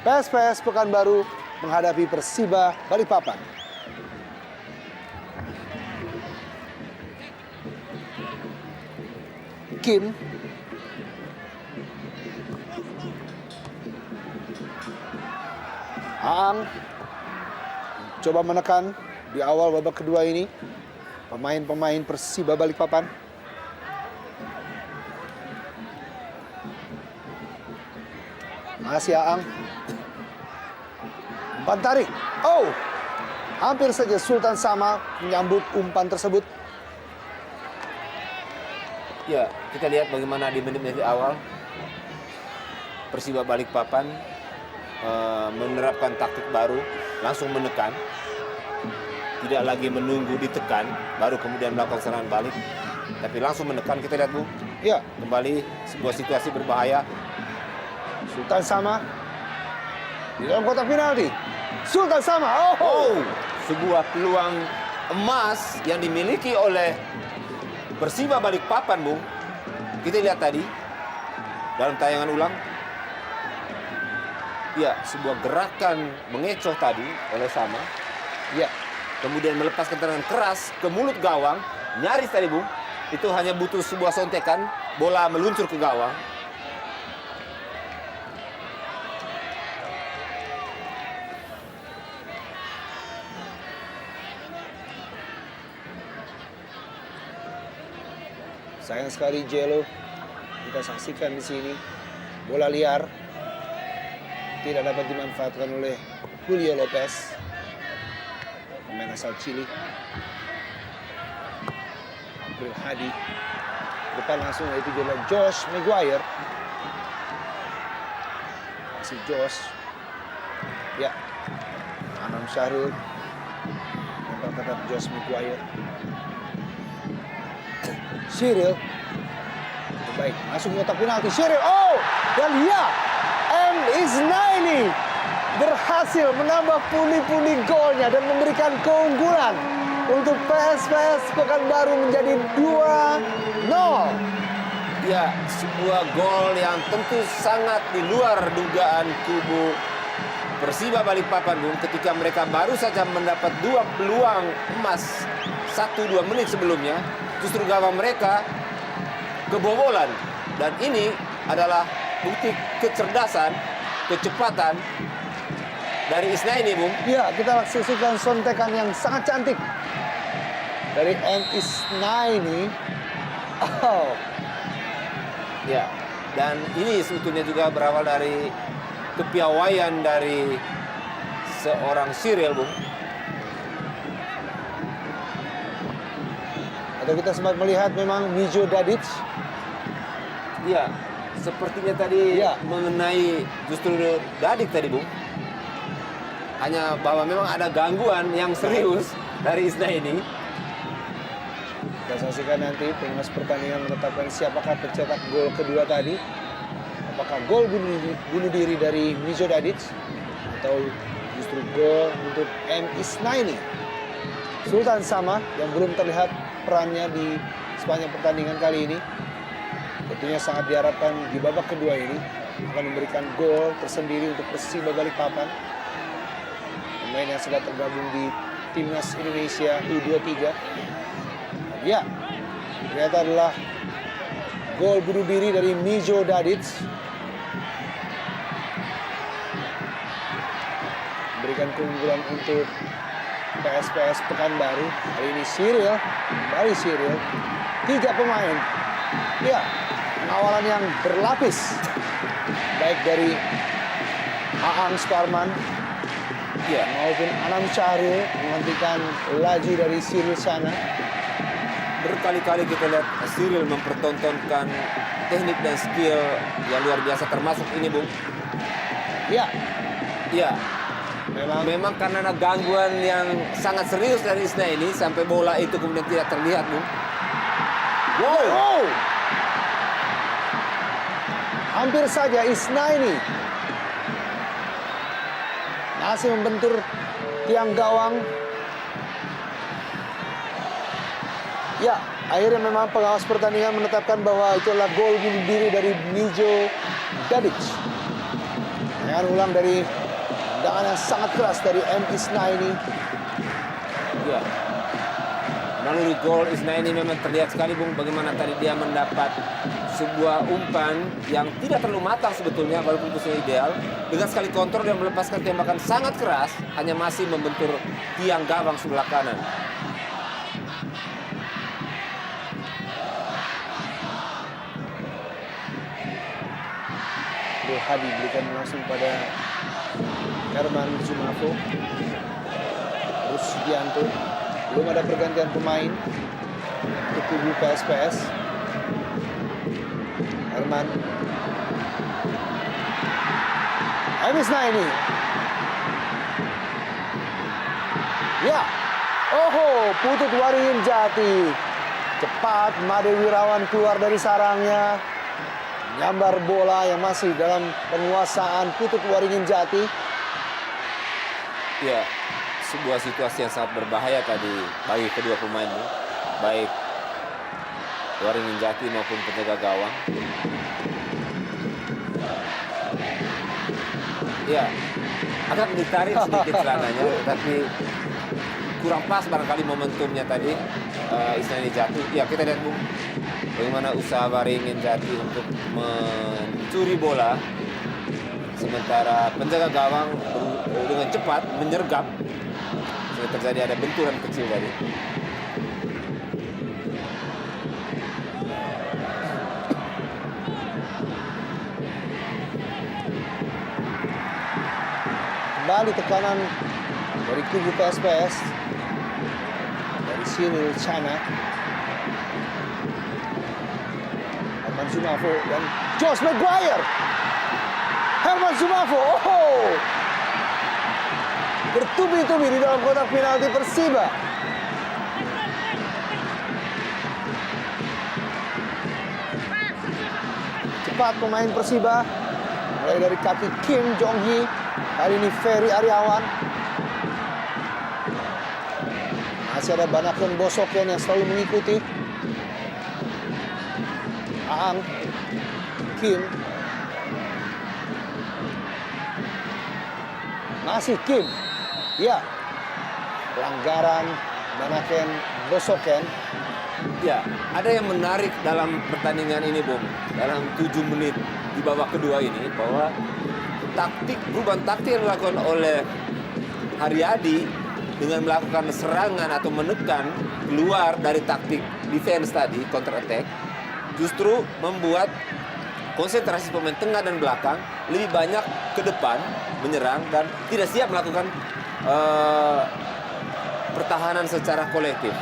PSPS Pekanbaru menghadapi Persiba Balikpapan. Kim. Aang coba menekan di awal babak kedua ini pemain-pemain Persiba Balikpapan. Masih Aang. Umpan tarik. Oh, hampir saja Sultan Sama menyambut umpan tersebut. Ya, kita lihat bagaimana di menit-menit awal Persiba Balikpapan menerapkan taktik baru, langsung menekan, tidak lagi menunggu ditekan, baru kemudian melakukan serangan balik, tapi langsung menekan. Kita lihat, Bu. Ya, Kembali sebuah situasi berbahaya. Sultan Sama di dalam kotak penalti. Sultan Sama. Oh, sebuah peluang emas yang dimiliki oleh Persiba Balikpapan, Bung. Kita lihat tadi dalam tayangan ulang. Ya, sebuah gerakan mengecoh tadi oleh Sama. Ya, Kemudian melepaskan tendangan keras ke mulut gawang. Nyaris tadi, Bung. Itu hanya butuh sebuah sontekan, bola meluncur ke gawang. sayang sekali Jello kita saksikan di sini bola liar tidak dapat dimanfaatkan oleh Julio Lopez, pemain asal Chili. April Hadi depan langsung, yaitu adalah Josh Maguire. Masih Josh. Ya, Anam Syahrul lempar tetap Josh Maguire. Cyril, baik, masuk kotak penalti. Cyril, oh, dan ya, M. Isnaini berhasil menambah pundi-pundi golnya dan memberikan keunggulan untuk PSPS Pekanbaru menjadi 2-0. Ya, sebuah gol yang tentu sangat di luar dugaan kubu Persiba Balikpapan, Bung, ketika mereka baru saja mendapat 2 peluang emas 1-2 menit sebelumnya. Justru gawang mereka kebobolan. Dan ini adalah bukti kecerdasan, kecepatan dari Isnaini, Bung. Ya, kita saksikan sontekan yang sangat cantik dari M. Isnaini. Oh, Ya, dan ini sebetulnya juga berawal dari kepiawaian dari seorang Cyril, Bung. atau kita sempat melihat memang Mijo Dadic. Iya, sepertinya tadi Ya. mengenai justru Dadik tadi, Bung. Hanya bahwa memang ada gangguan yang serius dari Isnaini. Kita saksikan nanti pengawas pertandingan menetapkan siapakah pencetak gol kedua tadi. Apakah gol bunuh diri dari Mijo Dadic atau justru gol untuk M. Isnaini. Sultan Sama yang belum terlihat perannya di sepanjang pertandingan kali ini. Tentunya sangat diharapkan di babak kedua ini akan memberikan gol tersendiri untuk Persiba Balikpapan. Pemain yang sudah tergabung di Timnas Indonesia U23. Ya, ternyata adalah gol bunuh diri dari Mijo Dadic. Memberikan keunggulan untuk PSPS Pekanbaru. Hari ini Cyril, kembali Cyril. 3 pemain. Ya, pengawalan yang berlapis. Baik dari Aang Sparman Iya, maupun Anam Syahrul menghentikan laju dari Cyril sana. berkali-kali kita lihat Cyril mempertontonkan teknik dan skill yang luar biasa, termasuk ini, Bung. Ya, Iya, memang memang karena ada gangguan yang sangat serius dari Isnaini sampai bola itu kemudian tidak terlihat, Bung. Wow! oh, hampir saja Isnaini masih membentur tiang gawang. Ya, akhirnya memang pengawas pertandingan menetapkan bahwa itu adalah gol bunuh diri dari Mijo Dadic. Serangan ulang dari tendangan yang sangat keras dari M. Isnaini. Ya. Melalui gol Isnaini memang terlihat sekali Bung bagaimana tadi dia mendapat sebuah umpan yang tidak terlalu matang sebetulnya walaupun posisinya ideal. Dengan sekali kontrol dan melepaskan tembakan sangat keras hanya masih membentur tiang gawang sebelah kanan. Hadi berikan langsung pada Herman Zumafo. Rusdianto. Belum ada pergantian pemain untuk kubu PSPS. Herman. Isnaini. Ya. Oh, Putut Waringin Jati. Cepat Made Wirawan keluar dari sarangnya. Nyambar bola yang masih dalam penguasaan Putut Waringin Jati. Ya, sebuah situasi yang sangat berbahaya tadi bagi kedua pemain, baik Waringin Jati maupun penjaga gawang. Ya, agak ditarik sedikit celananya, tapi kurang pas barangkali momentumnya tadi. Isnaini jatuh. Ya, kita lihat Bung, bagaimana usaha Waringin Jati untuk mencuri bola, sementara penjaga gawang dengan cepat menyergap. Sehingga terjadi ada benturan kecil tadi. Kembali tekanan dari kubu PSPS dari Cyril Chana. Herman Zumafo dan Josh Maguire. Herman Zumafo, bertubi-tubi di dalam kotak penalti Persiba. Cepat pemain Persiba, mulai dari kaki Kim Jong-hee, kali ini Ferry Aryawan. Masih ada Banaken Bosoken yang selalu mengikuti. Aang, Kim, masih Kim. Ya, pelanggaran Banaken Bosoken. Ya, ada yang menarik dalam pertandingan ini, Bung. Dalam 7 menit di babak kedua ini, bahwa perubahan taktik yang dilakukan oleh Haryadi dengan melakukan serangan atau menekan keluar dari taktik defense tadi, counter attack, justru membuat konsentrasi pemain tengah dan belakang lebih banyak ke depan menyerang dan tidak siap melakukan pertahanan secara kolektif.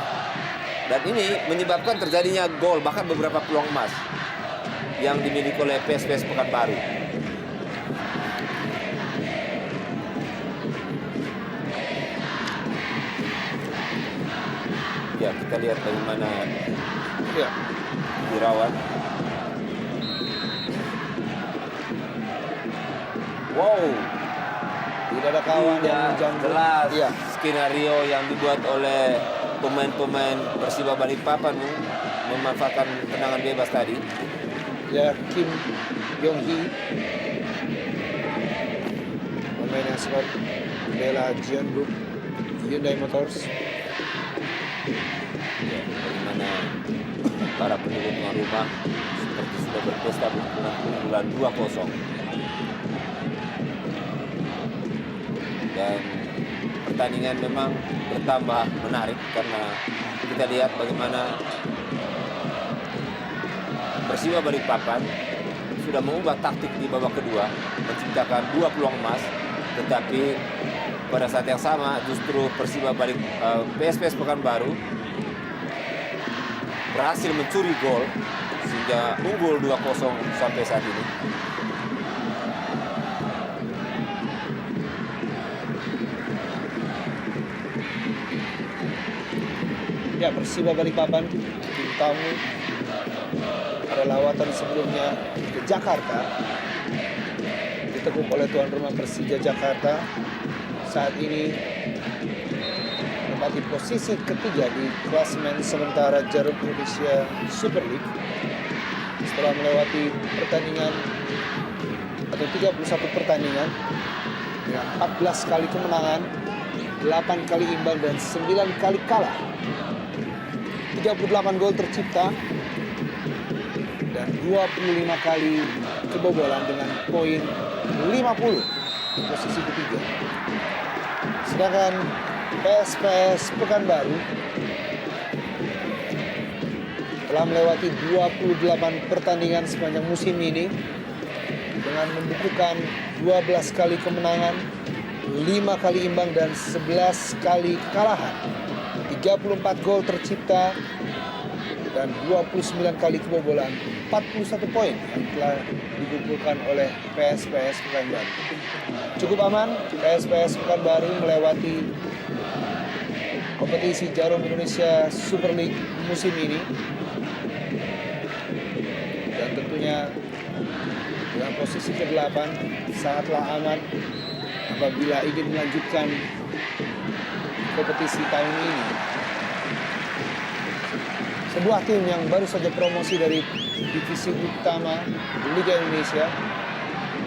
Dan ini menyebabkan terjadinya gol, bahkan beberapa peluang emas yang dimiliki oleh PSPS Pekanbaru. Ya, kita lihat bagaimana Ya, Wirawan. Wow, tidak ada kawan yang tidak menjangkau. jelas Ya, skenario yang dibuat oleh pemain-pemain Persiba Balikpapan memanfaatkan tendangan bebas tadi. ya Kim Yong-hee, pemain yang sempat membela Jeonbuk Hyundai Motors. Ya, bagaimana para pendukung tuan rumah seperti sudah berpesta dengan keunggulan 2-0. Dan pertandingan memang bertambah menarik karena kita lihat bagaimana Persiba Balikpapan sudah mengubah taktik di babak kedua, menciptakan 2 peluang emas, tetapi pada saat yang sama justru PSPS Pekanbaru berhasil mencuri gol sehingga unggul 2-0 sampai saat ini. Ya, Persiba Balikpapan, tim tamu pada lawatan sebelumnya ke Jakarta, ditekuk oleh tuan rumah Persija Jakarta. Saat ini menempati posisi ketiga di klasemen sementara Jarum Indonesia Super League setelah melewati pertandingan atau 31 pertandingan dengan 14 kali kemenangan, 8 kali imbang dan 9 kali kalah. 38 gol tercipta dan 25 kali kebobolan dengan poin 50 di posisi ketiga. Sedangkan PSPS Pekanbaru telah melewati 28 pertandingan sepanjang musim ini dengan membukukan 12 kali kemenangan, 5 kali imbang dan 11 kali kekalahan. 34 gol tercipta dan 29 kali kebobolan, 41 poin yang telah dikumpulkan oleh PSPS Pekanbaru. Cukup aman, PSPS Pekanbaru melewati kompetisi Jarum Indonesia Super League musim ini. Dan tentunya dengan posisi ke-8 sangatlah aman apabila ingin melanjutkan kompetisi tahun ini. Sebuah tim yang baru saja promosi dari divisi utama Liga Indonesia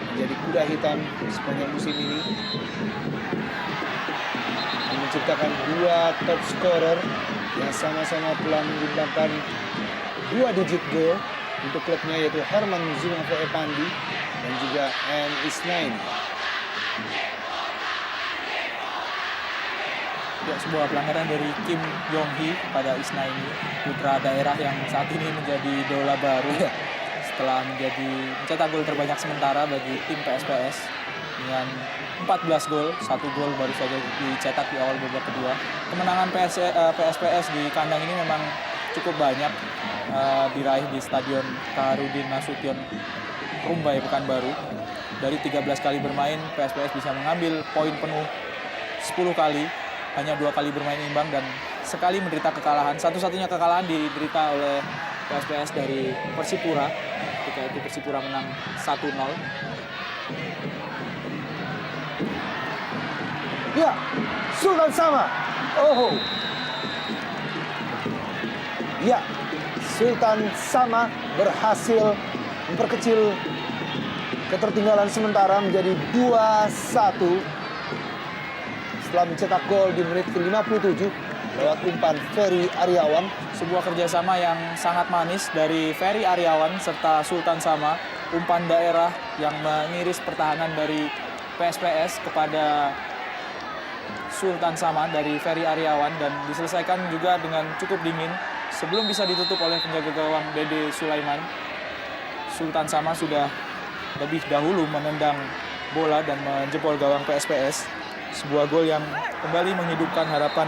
menjadi kuda hitam sepanjang musim ini, yang menciptakan 2 top scorer yang sama-sama telah menyumbangkan 2 digit gol untuk klubnya, yaitu Herman Zumafo Epandi dan juga M. Isnain. Ya, sebuah pelanggaran dari Kim Yong Hee pada Isnaini, putra daerah yang saat ini menjadi idola baru setelah mencetak gol terbanyak sementara bagi tim PSPS dengan 14 gol, 1 gol baru saja dicetak di awal babak kedua. Kemenangan PSPS di kandang ini memang cukup banyak diraih di Stadion Kaharudin Nasution Rumbai Pekanbaru. Dari 13 kali bermain, PSPS bisa mengambil poin penuh 10 kali, hanya 2 kali bermain imbang dan sekali menderita kekalahan. Satu-satunya kekalahan diderita oleh PSPS dari Persipura, ketika itu Persipura menang 1-0. Ya, Sultan Sama. Oh. Ya, Sultan Sama berhasil memperkecil ketertinggalan sementara menjadi 2-1 setelah mencetak gol di menit ke-57 lewat umpan Ferry Aryawan. Sebuah kerjasama yang sangat manis dari Ferry Aryawan serta Sultan Sama. Umpan daerah yang mengiris pertahanan dari PSPS kepada Sultan Sama dari Ferry Aryawan dan diselesaikan juga dengan cukup dingin sebelum bisa ditutup oleh penjaga gawang Dede Sulaiman. Sultan Sama sudah lebih dahulu menendang bola dan menjebol gawang PSPS. Sebuah gol yang kembali menghidupkan harapan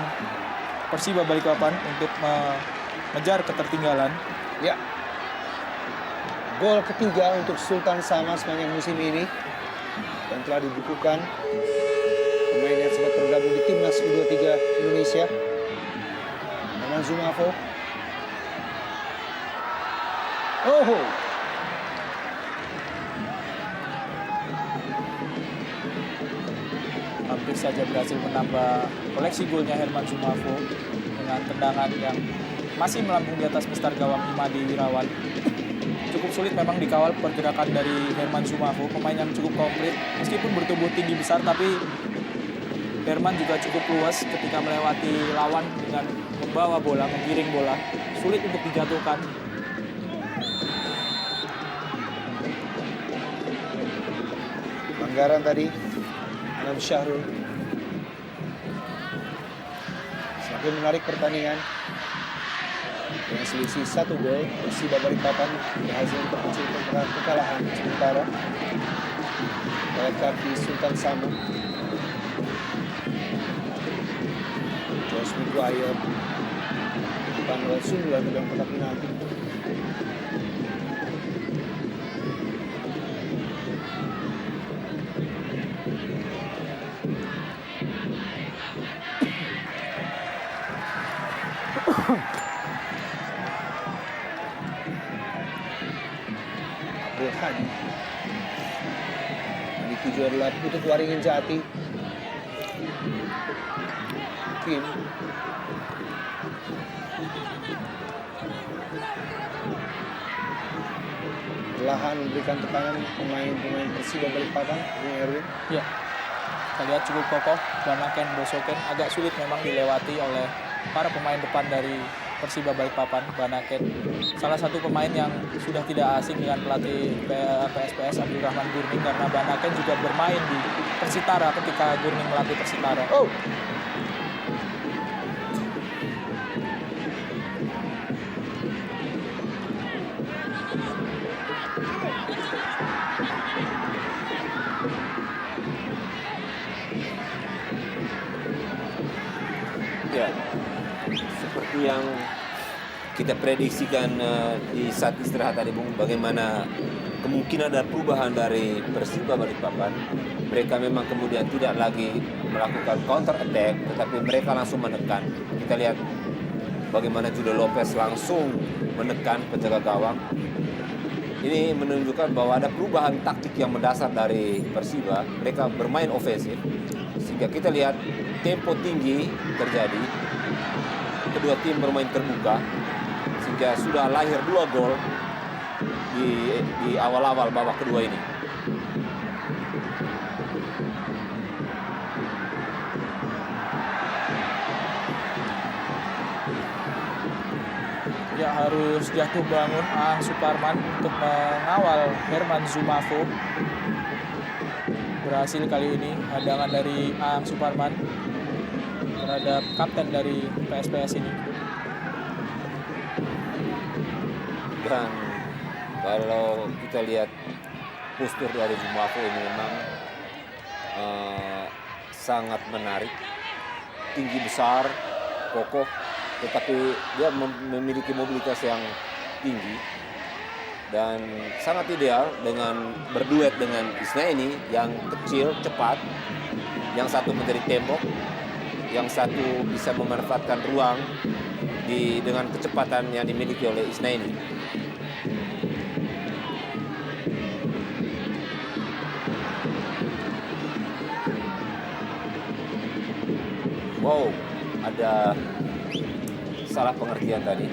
Persiba Balikpapan untuk mengejar ketertinggalan. Ya, gol ketiga untuk Sultan Sama sepanjang musim ini dan telah dibukukan pemain yang sempat tergabung di timnas U23 Indonesia, Herman Zumafo. Oh, Hampir saja berhasil menambah koleksi golnya Herman Zumafo dengan tendangan yang masih melambung di atas mistar gawang Imadi Wirawan. Cukup sulit memang dikawal pergerakan dari Herman Zumafo, pemain yang cukup komplit. Meskipun bertubuh tinggi besar, tapi Herman juga cukup luas ketika melewati lawan dengan membawa bola, menggiring bola. Sulit untuk dijatuhkan. pelanggaran tadi Anam Syahrul. Semakin menarik pertandingan dengan selisih 1 gol. Persiba Balikpapan berhasil memperkecil kekalahan sementara lewat kaki Sultan Sama. Josh Maguire depan lewat sundulan ke dalam kotak penalti. Abdul Hadi. Yang dituju adalah Putut Waringin Jati. Kim. perlahan memberikan tekanan pemain-pemain Persiba Balikpapan, Bung Erwin. Ya, kita lihat cukup kokoh. Banaken Bosoken agak sulit memang dilewati oleh para pemain depan dari Persiba Balikpapan. Banaken salah satu pemain yang sudah tidak asing dengan pelatih PSPS Abdul Rahman Gurning, karena Banaken juga bermain di Persitara ketika Gurning melatih Persitara. Oh, Ya, seperti yang kita prediksikan di saat istirahat tadi, Bung, bagaimana kemungkinan ada perubahan dari Persiba Balikpapan. Mereka memang kemudian tidak lagi melakukan counter attack, tetapi mereka langsung menekan. Kita lihat bagaimana Jude Lopez langsung menekan penjaga gawang. Ini menunjukkan bahwa ada perubahan taktik yang mendasar dari Persiba. Mereka bermain ofensif, sehingga kita lihat tempo tinggi terjadi. Kedua tim bermain terbuka, sehingga sudah lahir 2 gol di awal-awal babak kedua ini. Ya, harus jatuh bangun Aang Suparman untuk mengawal Herman Zumafo. Berhasil kali ini hadangan dari Aang Suparman terhadap kapten dari PSPS ini. Dan kalau kita lihat postur dari Zumafo ini memang sangat menarik, tinggi besar, kokoh, tetapi dia memiliki mobilitas yang tinggi dan sangat ideal dengan berduet dengan Isnaini yang kecil, cepat, yang satu menjadi tembok, yang satu bisa memanfaatkan ruang dengan kecepatan yang dimiliki oleh Isnaini. Wow, ada salah pengertian tadi.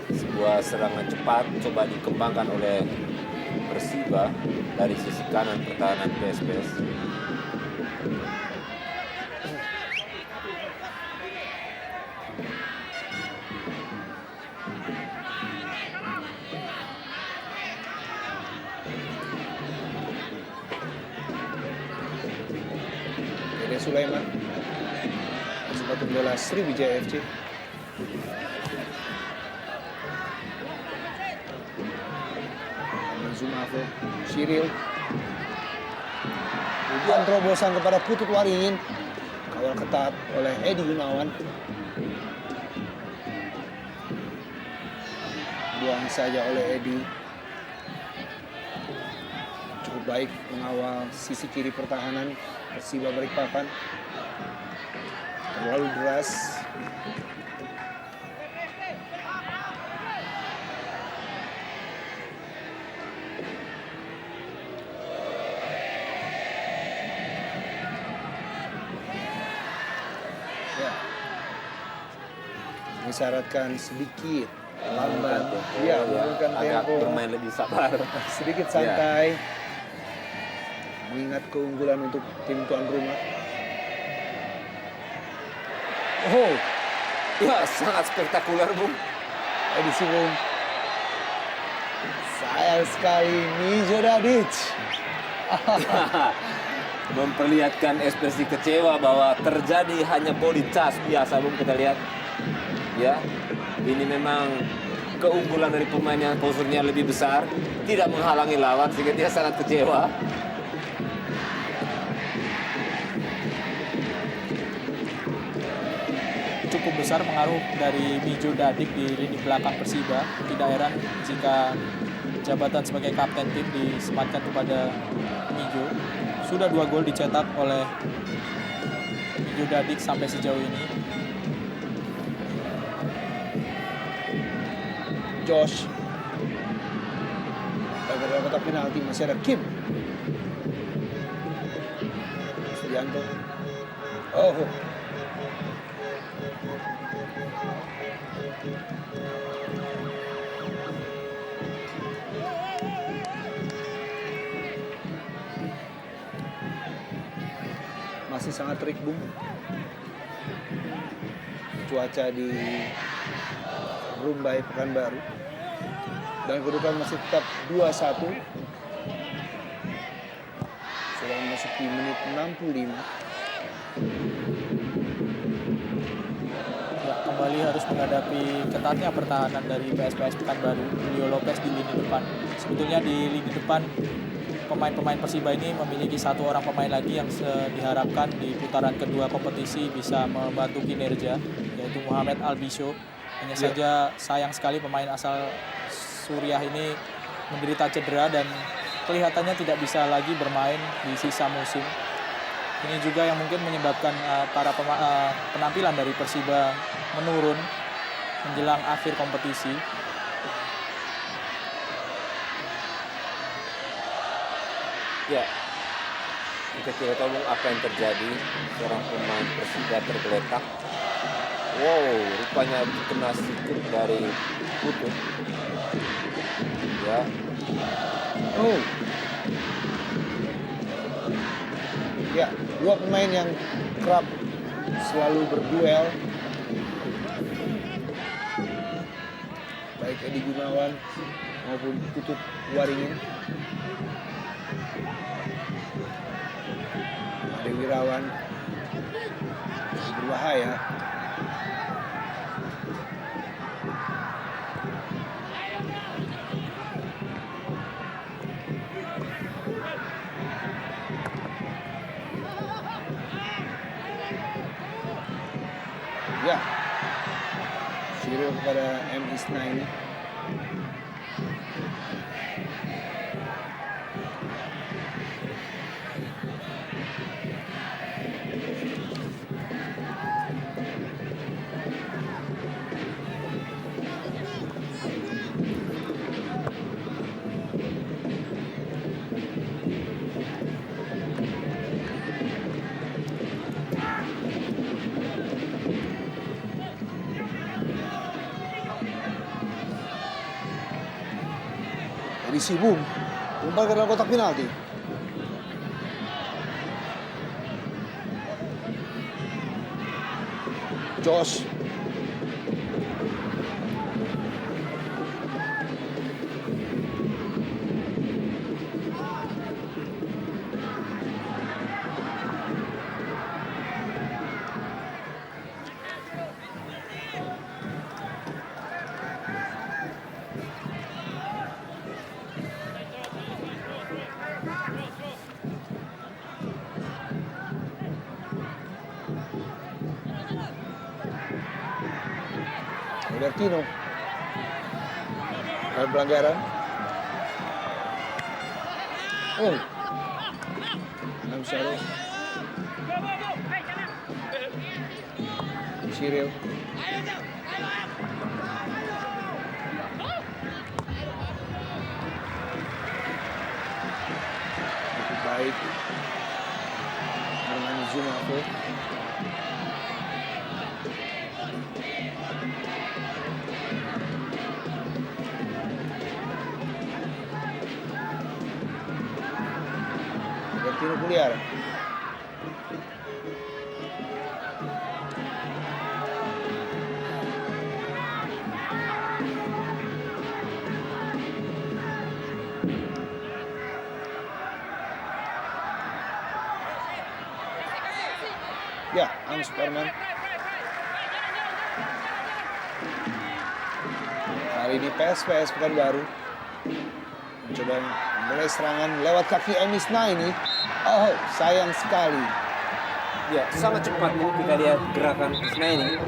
Sebuah serangan cepat coba dikembangkan oleh Persiba dari sisi kanan pertahanan PSPS. Dede Sulaiman, sepatu bola Sriwijaya FC. Zumafo, Cyril. Ujian terobosan kepada Putut Waringin. Kawal ketat oleh Edi Gunawan. Buang saja oleh Edi. Cukup baik mengawal sisi kiri pertahanan Persiba Balikpapan. Terlalu deras. Ya. Disyaratkan sedikit lambat. Ya, menurunkan agak tempo. bermain lebih sabar. Sedikit santai. Mengingat keunggulan untuk tim tuan rumah. Oh, Ya, sangat spektakuler, Bung. edisi Bung. Sayang sekali Mijo Dadic. Memperlihatkan ekspresi kecewa bahwa terjadi hanya body touch biasa, Bung, kita lihat. Ya, ini memang keunggulan dari pemain yang posturnya lebih besar, tidak menghalangi lawan sehingga dia sangat kecewa. Cukup besar pengaruh dari Mijo Dadik di lini belakang Persiba. Tidak heran jika jabatan sebagai kapten tim disematkan kepada Mijo. Sudah 2 gol dicetak oleh Mijo Dadik sampai sejauh ini. Josh. Dalam kotak penalti masih ada Kim. Sugianto. Oh. masih sangat terik, Bung. Cuaca di Rumbai Pekanbaru. Dan kedudukan masih tetap 2-1. Sudah memasuki menit 65. Ya, kembali harus menghadapi ketatnya pertahanan dari PSPS Pekanbaru. Julio Lopez di lini depan. Sebetulnya di lini depan pemain-pemain Persiba ini memiliki satu orang pemain lagi yang diharapkan di putaran kedua kompetisi bisa membantu kinerja, yaitu Muhammad Albisho. Hanya saja sayang sekali pemain asal Suriah ini menderita cedera dan kelihatannya tidak bisa lagi bermain di sisa musim. Ini juga yang mungkin menyebabkan penampilan dari Persiba menurun menjelang akhir kompetisi. Ya, kita tidak tahu apa yang terjadi. Seorang pemain Persija tergeletak. Wow, rupanya kena sikut dari Putu. Ya, Oh. Ya, dua pemain yang kerap selalu berduel. Baik Edi Gunawan maupun Putut Waringin. Ade Wirawan berbahaya. Ya, Cyril kepada M. Isnaini. Jadi si Bung umpan ke dalam kotak penalti. Josh. Robertino. Dan pelanggaran. Oh. Anam Syarif. Cyril. Cukup baik. Dengan Zumafo. Tino Puliar. Ya, Ang Superman. Kali ini PSPS Pekanbaru mencoba memulai serangan lewat kaki Emisna ini. Oh, sayang sekali. ya sangat cepat kita lihat gerakan Isnaini.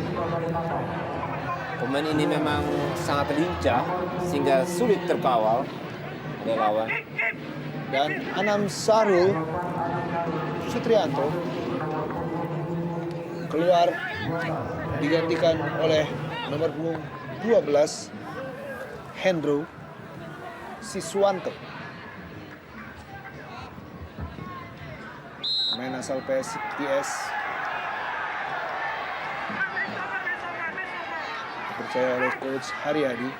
Pemain ini memang sangat lincah sehingga sulit terkawal oleh lawan. Dan Anam Sarul Sutrianto keluar digantikan oleh nomor punggung 12 Hendro Siswanto. Pemain asal PSIS dipercaya oleh Coach Haryadi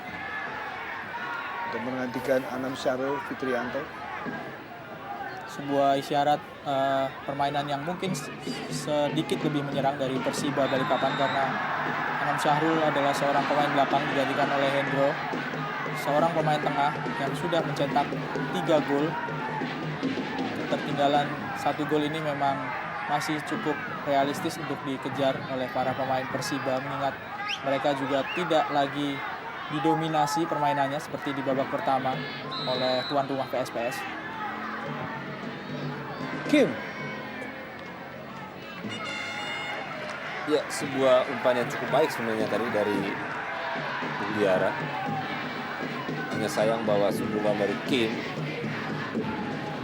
untuk menggantikan Anam Syarul Fitrianto. sebuah isyarat permainan yang mungkin sedikit lebih menyerang dari Persiba Balikpapan, karena Anam Syahrul adalah seorang pemain belakang digantikan oleh Hendro, seorang pemain tengah yang sudah mencetak 3 gol. Ketertinggalan 1 gol ini memang masih cukup realistis untuk dikejar oleh para pemain Persiba, mengingat mereka juga tidak lagi didominasi permainannya seperti di babak pertama oleh tuan rumah PSPS. Kim. Ya, sebuah umpan yang cukup baik sebenarnya tadi dari Bugliara. Hanya sayang bahwa sundulan dari Kim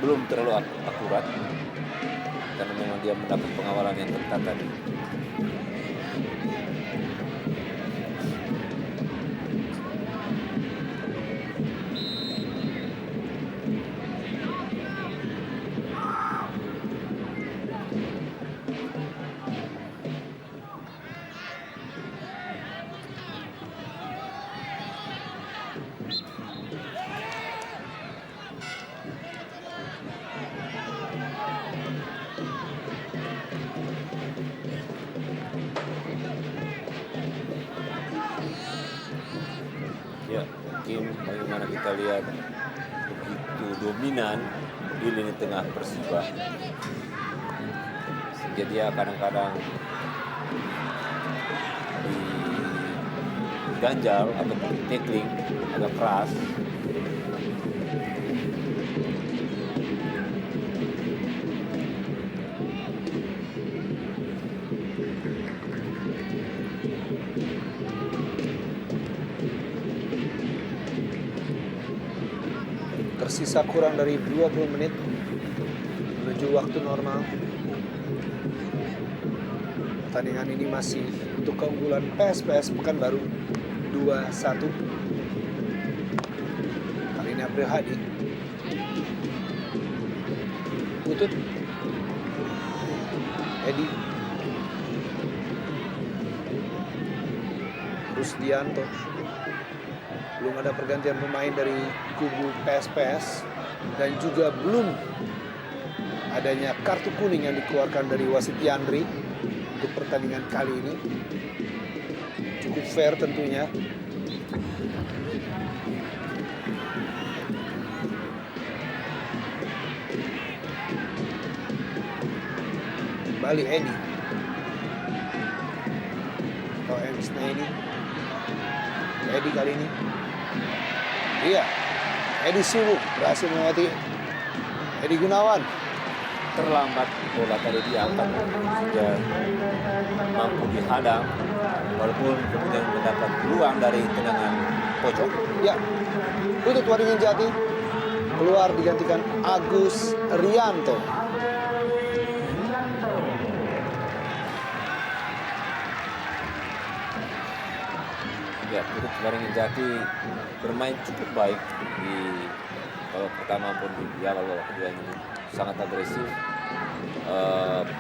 belum terlalu akurat, karena memang dia mendapat pengawalan yang ketat tadi. Ya, Kim, bagaimana kita lihat begitu dominan di lini tengah Persiba, sehingga dia kadang-kadang diganjal atau tackling agak keras. Tersisa kurang dari 20 menit menuju waktu normal. Pertandingan ini masih untuk keunggulan PSPS Pekanbaru 2-1. Kali ini April Hadi. Putut. Edi. Rusdianto. Belum ada pergantian pemain dari kubu PSPS dan juga belum adanya kartu kuning yang dikeluarkan dari wasit Yandri untuk pertandingan kali ini. Cukup fair tentunya. Kembali Edi. Atau Emsnaini. Edi kali ini. Iya, Edi sibuk berhasil melewati Edi Gunawan. Terlambat bola tadi diangkat, sudah mampu dihadang, walaupun kemudian mendapat peluang dari tendangan pojok. Ya, Putut Waringin Jati keluar digantikan Agus Rianto. Ya, Putut Waringin Jati bermain cukup baik di babak pertama pun di awal babak kedua ini, sangat agresif.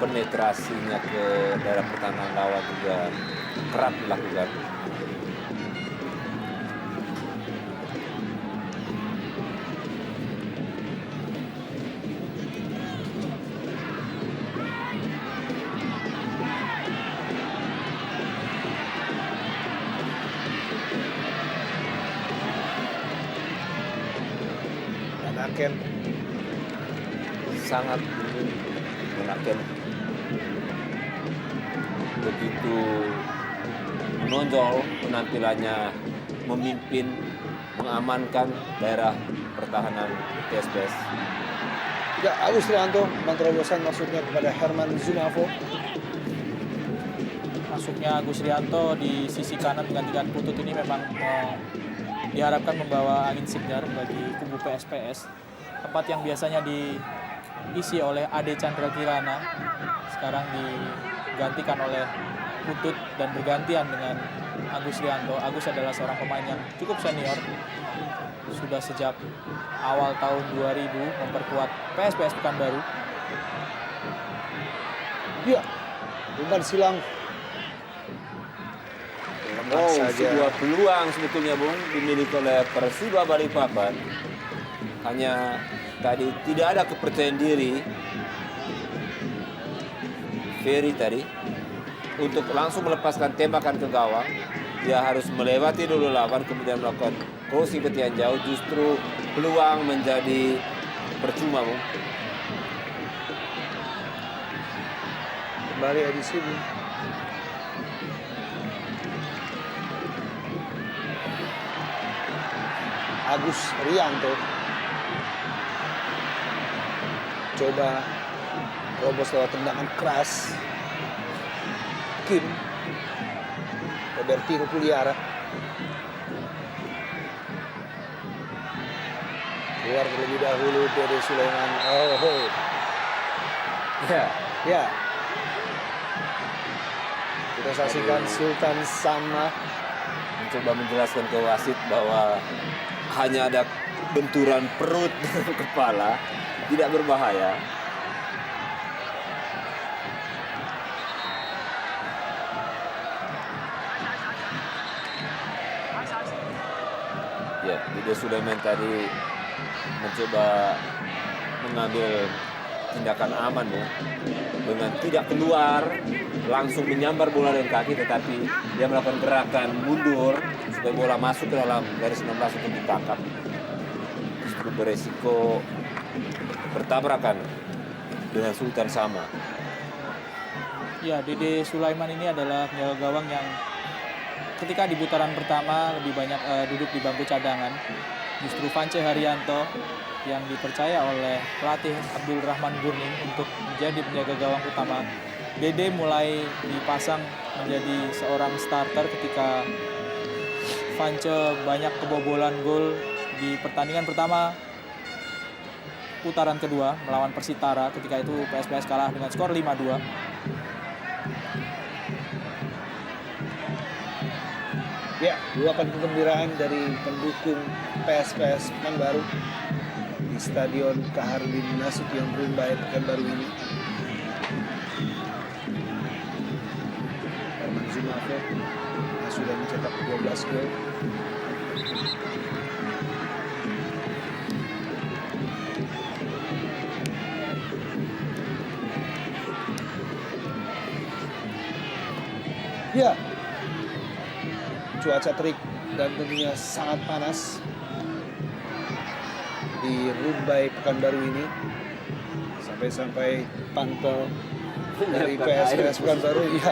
Penetrasinya ke daerah pertahanan lawan juga kerap dilakukan. Ken sangat menaken, begitu menonjol penampilannya, memimpin, mengamankan daerah pertahanan PSPS. Ya, Agus Rianto menerobosan maksudnya kepada Herman Zunavo. Masuknya Agus Rianto di sisi kanan menggantikan Putut ini memang diharapkan membawa angin segar bagi kubu PSPS. Tempat yang biasanya diisi oleh Ade Chandra Kirana sekarang digantikan oleh Putut dan bergantian dengan Agus Rianto. Agus adalah seorang pemain yang cukup senior, sudah sejak awal tahun 2000 memperkuat PSPS Pekanbaru. Ya, umpan silang. Sebuah peluang sebetulnya, Bung, dimiliki oleh Persiba Balikpapan. Hanya tadi tidak ada kepercayaan diri Ferry tadi untuk langsung melepaskan tembakan ke gawang. Dia harus melewati dulu lawan, kemudian melakukan crossing ke tiang jauh. Justru peluang menjadi percuma, Bung. Kembali di sini. Agus Rianto coba robos lewat tendangan keras. Kim Robertino Puliara keluar terlebih dahulu. Dede Sulaiman. Ya. Kita saksikan Sultan Sama Mencoba menjelaskan ke wasit bahwa hanya ada benturan perut dan kepala, tidak berbahaya. Ya, Dede Sulaiman tadi mencoba mengambil tindakan aman, ya, dengan tidak keluar langsung menyambar bola dengan kaki, tetapi dia melakukan gerakan mundur supaya bola masuk ke dalam garis 16 untuk ditangkap. Justru beresiko bertabrakan dengan Sultan Sama. Ya, Dede Sulaiman ini adalah penjaga gawang yang ketika di putaran pertama lebih banyak duduk di bangku cadangan. Justru Vance Haryanto yang dipercaya oleh pelatih Abdul Rahman Gurning untuk menjadi penjaga gawang utama. Dede mulai dipasang menjadi seorang starter ketika Vance banyak kebobolan gol di pertandingan pertama putaran kedua melawan Persitara. Ketika itu PSPS kalah dengan skor 5-2. Ya, luapan kegembiraan dari pendukung PSPS Pekanbaru di Stadion Kaharudin Nasution Rumbai Pekanbaru ini. Herman Zumafo yang sudah mencetak 12 gol. Ya, cuaca terik dan tentunya sangat panas di Rumbai Pekanbaru ini. Sampai-sampai pantau dari PSPS Pekanbaru ya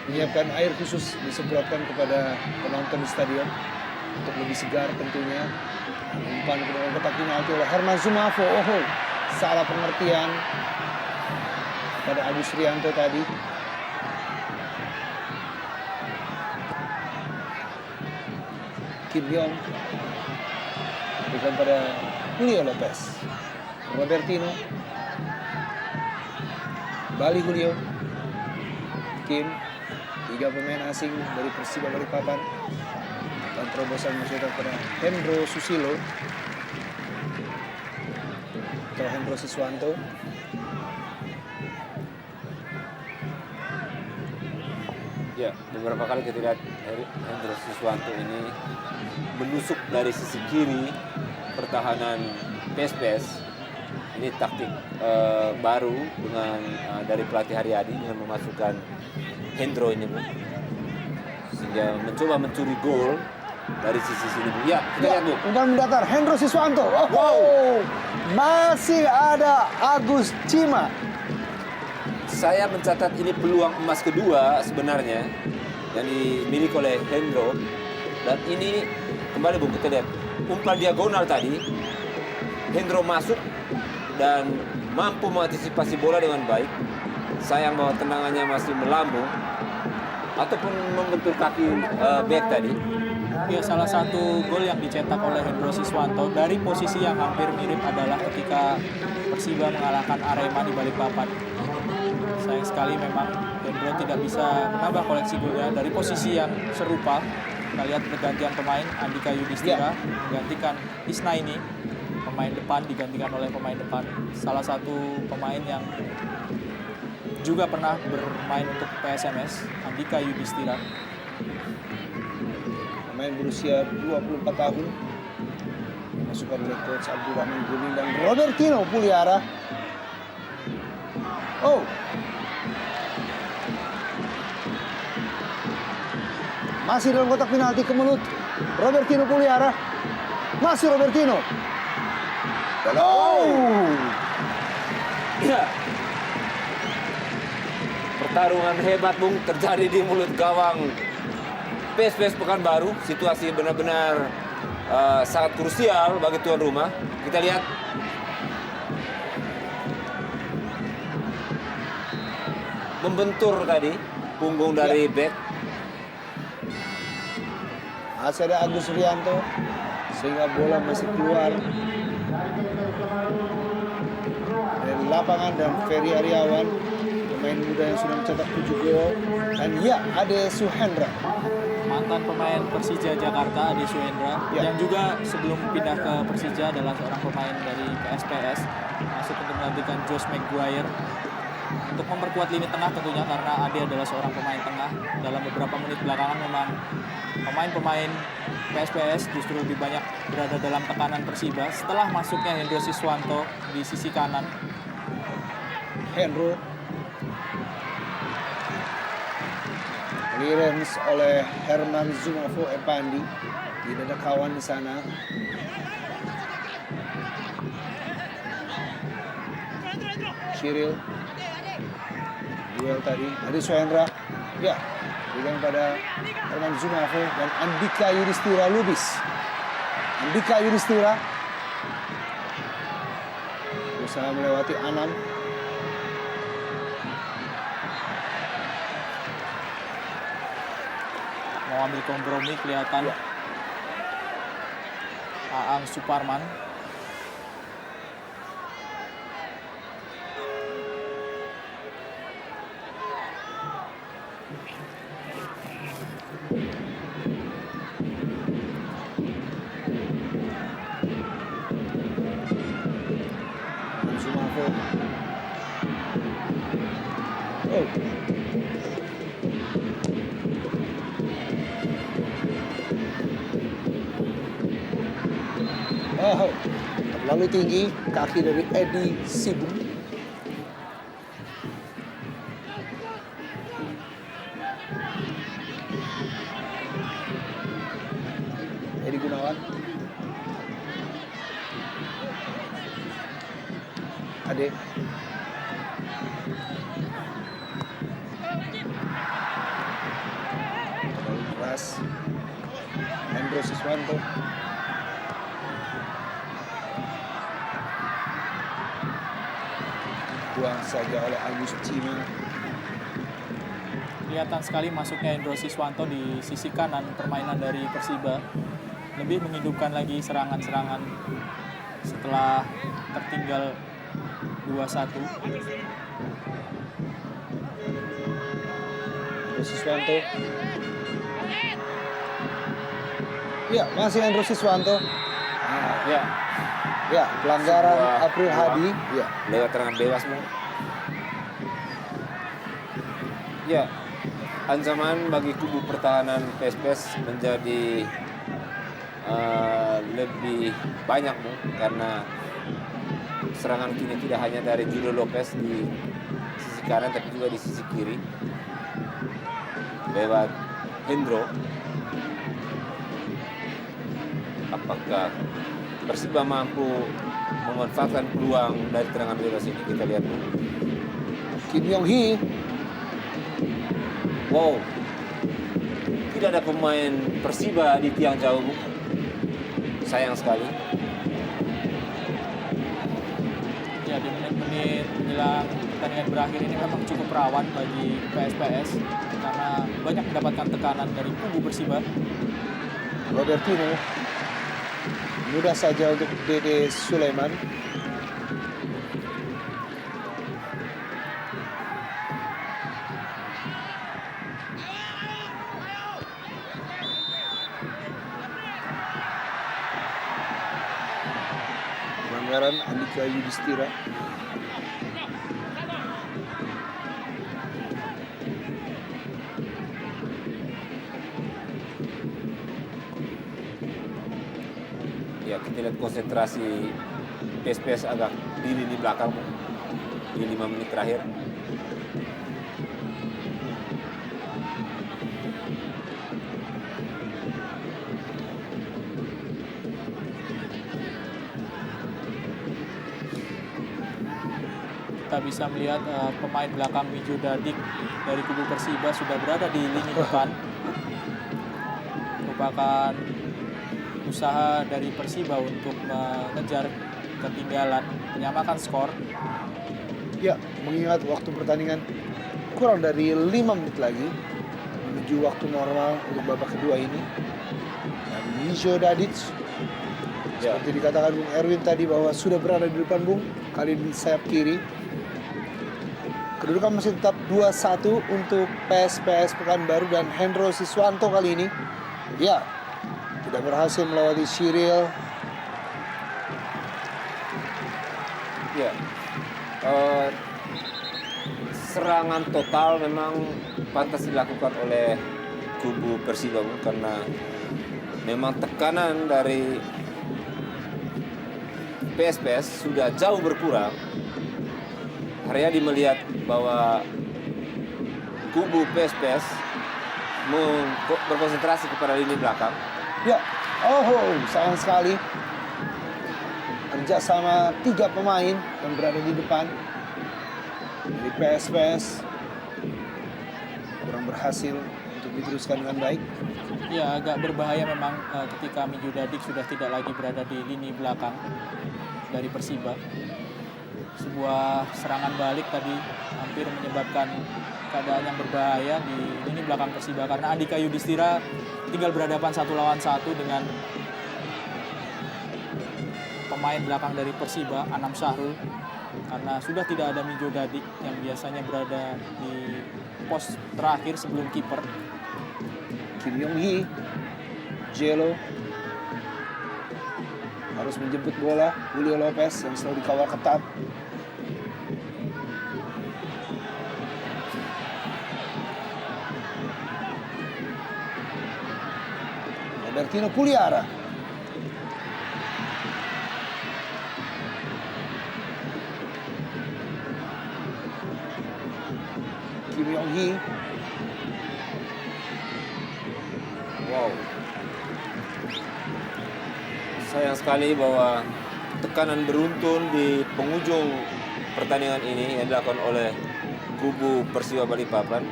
menyiapkan air khusus disemprotkan kepada penonton di stadion untuk lebih segar tentunya. Umpan ke dalam kotak penalti oleh Herman Zumafo. Salah pengertian pada Agus Rianto tadi. Kim Yong berikan pada Julio Lopez. Robertino, Bali Julio, Kim, 3 pemain asing dari Persiba Balikpapan. Dan terobosan mencetak pada Hendro Susilo atau Hendro Siswanto. Ya, beberapa kali kita lihat Hendro Siswanto ini menusuk dari sisi kiri pertahanan PSPS. Ini taktik baru dengan dari pelatih Haryadi dengan memasukkan Hendro ini, Bu. Sehingga mencoba mencuri gol dari sisi sini, Bu. Ya, kita lihat, Bu. Umpan mendatar Hendro Siswanto. Masih ada Agus Cima. Saya mencatat ini peluang emas kedua sebenarnya yang dimiliki oleh Hendro. Dan ini kembali, Bu, kita lihat umpan diagonal tadi. Hendro masuk dan mampu mengantisipasi bola dengan baik. Sayang bahwa tendangannya masih melambung ataupun membentur kaki back tadi. Ya, salah satu gol yang dicetak oleh Hendro Siswanto dari posisi yang hampir mirip adalah ketika Persiba mengalahkan Arema di Balikpapan. Sayang sekali memang Hendro tidak bisa menambah koleksi golnya dari posisi yang serupa. Kita lihat pergantian pemain, Andika Yudhistira menggantikan Isnaini. Pemain depan digantikan oleh pemain depan. Salah satu pemain yang juga pernah bermain untuk PSMS, Andika Yudhistira. Pemain berusia 24 tahun Masukkan oleh coach Abdurrahman Guning dan Robertino Puliara. Oh. Masih dalam kotak penalti kemelut Robertino Puliara. Masih Robertino. Dan Ya. Pertarungan hebat Bung terjadi di mulut gawang PSPS Pekanbaru. Situasi benar-benar sangat krusial bagi tuan rumah. Kita lihat. Membentur tadi punggung dari back. masih ada Agus Rianto sehingga bola masih keluar dari lapangan, dan Ferry Aryawan pemain muda yang sudah mencetak 7 gol, dan ya Ade Suhendra, Mantan pemain Persija Jakarta, Ade Suhendra, Ya. yang juga sebelum pindah ke Persija adalah seorang pemain dari PSPS, masuk untuk menggantikan Josh Maguire untuk memperkuat lini tengah tentunya, karena Ade adalah seorang pemain tengah. Dalam beberapa menit belakangan memang pemain-pemain PSPS justru lebih banyak berada dalam tekanan Persiba setelah masuknya Hendro Siswanto di sisi kanan. Hendro clearance oleh Herman Zumafo Epandi, tidak ada kawan di sana. Cyril duel tadi Ade Suhendra, ya berikan pada Herman Zumafo dan Andika Yudhistira Lubis. Andika Yudhistira berusaha melewati Anam. Mau ambil kompromi kelihatan. Ya. Aang Suparman. Zumafo. Oh. Oh, terlalu tinggi kaki dari Edi Sibung. Edi Gunawan. Ade. Terlalu keras. Hendro Siswanto. Buang saja oleh Agus Cima. Kelihatan sekali masuknya Hendro Siswanto di sisi kanan permainan dari Persiba. Lebih menghidupkan lagi serangan-serangan setelah tertinggal 2-1. Hendro Siswanto. Ya, masih Hendro Siswanto. Ya, Ya, pelanggaran Sebuah April peluang. Hadi. Ya, lewat tendangan bebas Bung. Ya, ancaman bagi kubu pertahanan PSPS menjadi lebih banyak Bung, karena serangan kini tidak hanya dari Julio Lopez di sisi kanan tapi juga di sisi kiri lewat Hendro. Apakah Persiba mampu memanfaatkan peluang dari tendangan bebas ini? Kita lihat Bung. Kim Yong Hee. Wow, tidak ada pemain Persiba di tiang jauh Bung. Sayang sekali. Ya, di menit-menit menjelang pertandingan berakhir ini memang cukup rawan bagi PSPS karena banyak mendapatkan tekanan dari kubu Persiba. Robertino. Mudah saja untuk Dede Sulaiman. Pelanggaran Andika Yudhistira. Ya, Ya, kita lihat konsentrasi PSPS agak di lini belakang di 5 menit terakhir. Kita bisa melihat pemain belakang Mijo Dadik dari kubu Persiba sudah berada di lini depan. Merupakan usaha dari Persiba untuk mengejar ketinggalan, menyamakan skor. Ya, mengingat waktu pertandingan kurang dari 5 menit lagi menuju waktu normal untuk babak kedua ini. Dan Mijo Dadic, seperti dikatakan Bung Erwin tadi bahwa sudah berada di depan Bung, kali di sayap kiri. Kedudukan masih tetap 2-1 untuk PSPS Pekanbaru dan Hendro Siswanto kali ini. Ya, tidak berhasil melewati Cyril. Ya, serangan total memang pantas dilakukan oleh kubu Persiba karena memang tekanan dari PSPS sudah jauh berkurang. Haryadi melihat bahwa kubu PSPS berkonsentrasi kepada lini belakang. Ya, sayang sekali. Kerjasama 3 pemain yang berada di depan dari PSPS kurang berhasil untuk diteruskan dengan baik. Ya, agak berbahaya memang ketika Mijo Dadik sudah tidak lagi berada di lini belakang dari Persiba. Sebuah serangan balik tadi hampir menyebabkan keadaan yang berbahaya di lini belakang Persiba karena Andika Yudhistira tinggal berhadapan 1 lawan 1 dengan pemain belakang dari Persiba, Anam Syahrul, karena sudah tidak ada Mijo Dadik yang biasanya berada di pos terakhir sebelum kiper. Kim Yong Hee, Jelo harus menjemput bola. Julio Lopez yang selalu dikawal ketat. Robertino Puliara. Kim Yong Hee. Wow. Sayang sekali bahwa tekanan beruntun di penghujung pertandingan ini yang dilakukan oleh kubu Persiba Balikpapan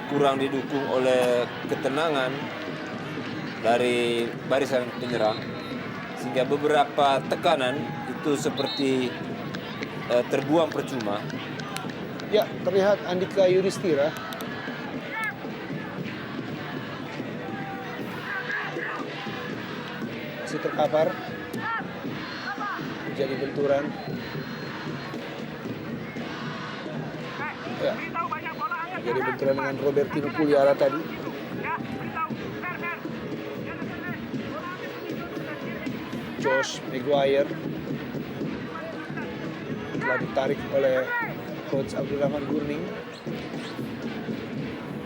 kurang didukung oleh ketenangan dari barisan penyerang, sehingga beberapa tekanan itu seperti terbuang percuma. Ya, terlihat Andika Yudhistira masih terkapar, menjadi benturan. Ya, menjadi benturan dengan Robertino Puliara tadi. Josh Maguire telah ditarik oleh Coach Abdurrahman Gurning.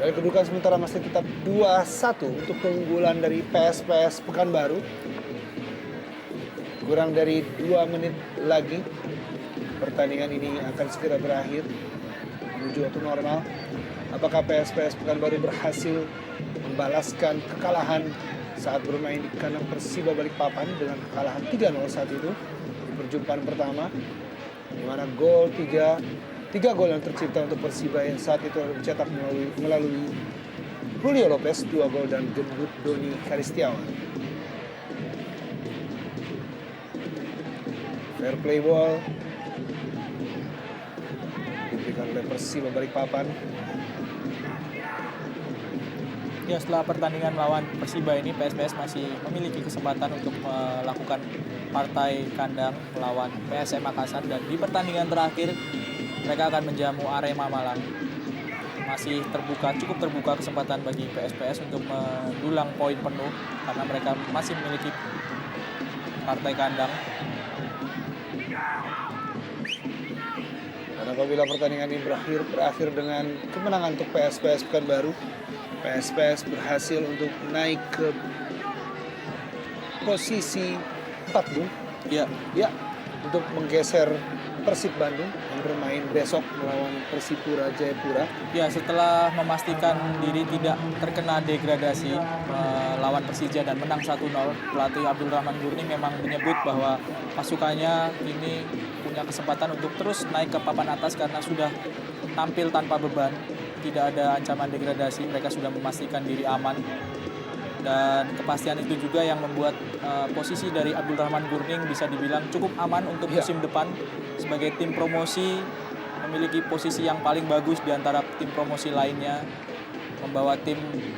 Dari kedudukan sementara masih tetap 2-1 untuk keunggulan dari PSPS Pekanbaru. Kurang dari 2 menit lagi pertandingan ini akan segera berakhir menuju waktu normal. Apakah PSPS Pekanbaru berhasil membalaskan kekalahan saat bermain di kandang Persiba Balikpapan dengan kekalahan 3-0 saat itu di perjumpaan pertama, di mana tiga gol yang tercipta untuk Persiba yang saat itu dicetak melalui Julio Lopez 2 gol dan Gendut Doni Karistiawan. Fair play ball diberikan oleh Persiba Balikpapan. Ya, setelah pertandingan melawan Persiba ini, PSPS masih memiliki kesempatan untuk melakukan partai kandang melawan PSM Makassar, dan di pertandingan terakhir mereka akan menjamu Arema Malang. Masih cukup terbuka kesempatan bagi PSPS untuk mendulang poin penuh karena mereka masih memiliki partai kandang. Dan apabila pertandingan ini berakhir dengan kemenangan untuk PSPS Pekanbaru, PSPS berhasil untuk naik ke posisi tepat, Bung. Ya, Ya, untuk menggeser Persib Bandung yang bermain besok melawan Persipura Jayapura. ya setelah memastikan diri tidak terkena degradasi melawan Persija dan menang 1-0, pelatih Abdul Rahman Gurning memang menyebut bahwa pasukannya ini punya kesempatan untuk terus naik ke papan atas karena sudah tampil tanpa beban, tidak ada ancaman degradasi, mereka sudah memastikan diri aman. Dan kepastian itu juga yang membuat posisi dari Abdul Rahman Gurning bisa dibilang cukup aman untuk Ya. musim depan. Sebagai tim promosi memiliki posisi yang paling bagus di antara tim promosi lainnya, membawa tim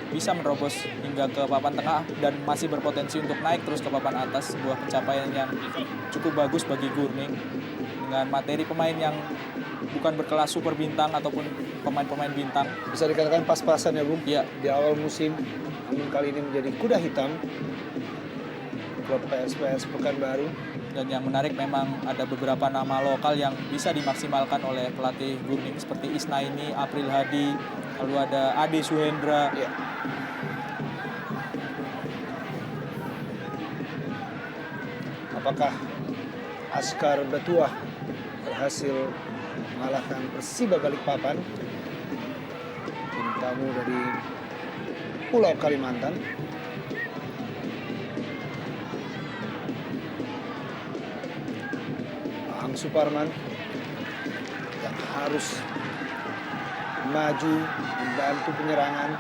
bisa menerobos hingga ke papan tengah dan masih berpotensi untuk naik terus ke papan atas, sebuah pencapaian yang cukup bagus bagi Gurning dengan materi pemain yang bukan berkelas super bintang ataupun pemain-pemain bintang. Bisa dikatakan pas-pasan ya, Bung. Ya, Di awal musim, namun kali ini menjadi kuda hitam klub PSPS Pekanbaru. dan yang menarik memang ada beberapa nama lokal yang bisa dimaksimalkan oleh pelatih Gurning seperti Isnaini, April Hadi, lalu ada Ade Suhendra. Ya. Apakah Askar Batuah berhasil mengalahkan Persiba Balikpapan, tim tamu dari Pulau Kalimantan? Ang Suparman yang harus maju membantu penyerangan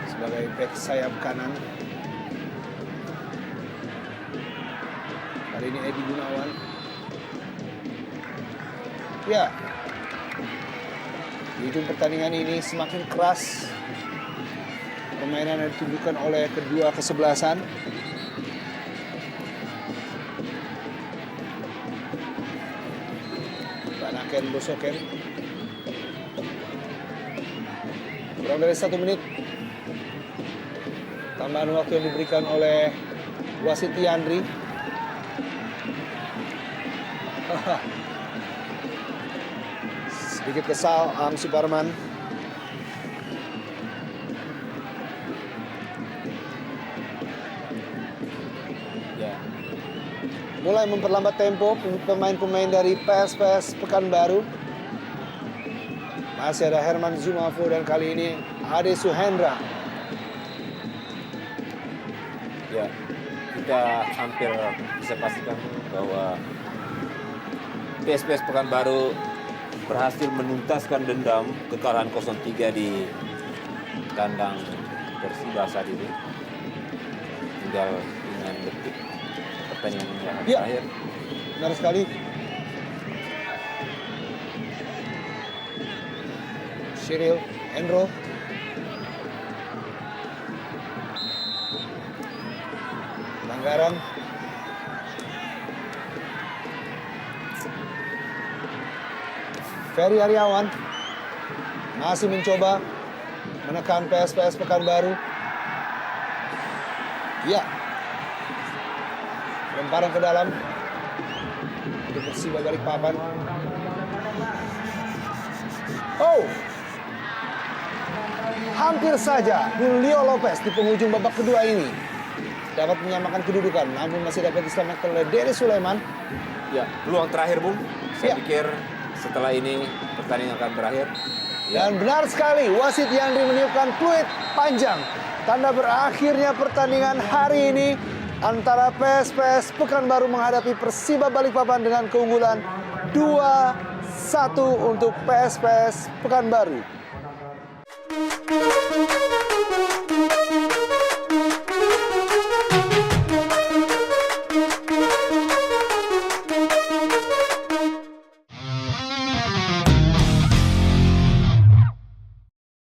sebagai bek sayap kanan. Kali ini Edi Gunawan. Ya, di ujung pertandingan ini semakin keras permainan yang ditunjukkan oleh kedua kesebelasan. Banaken Bosoken. Kurang dari 1 menit. Tambahan waktu yang diberikan oleh wasit Yandri. Sedikit kesal Ang Suparman. Ya. Mulai memperlambat tempo pemain-pemain dari PSPS Pekanbaru. Masih ada Herman Zumafo dan kali ini Ade Suhendra. Ya, kita hampir bisa pastikan bahwa PSPS Pekanbaru berhasil menuntaskan dendam kekalahan 0-3 di kandang Persiba saat ini. Tinggal dengan detik pertandingan yang Ya. terakhir. Benar sekali. Cyril Endro. Pelanggaran. Ferry Aryawan masih mencoba menekan PSPS Pekanbaru. Ya. Lemparan ke dalam untuk Persiba Balikpapan. Oh, hampir saja Julio Lopez di penghujung babak kedua ini dapat menyamakan kedudukan, namun masih dapat diselamatkan oleh Dery Sulaiman. Ya, peluang terakhir, Bung. Saya Ya. pikir setelah ini pertandingan akan berakhir. Ya. Dan benar sekali, wasit Yandri meniupkan peluit panjang. Tanda berakhirnya pertandingan hari ini antara PSPS Pekanbaru menghadapi Persiba Balikpapan dengan keunggulan 2-1 untuk PSPS Pekanbaru.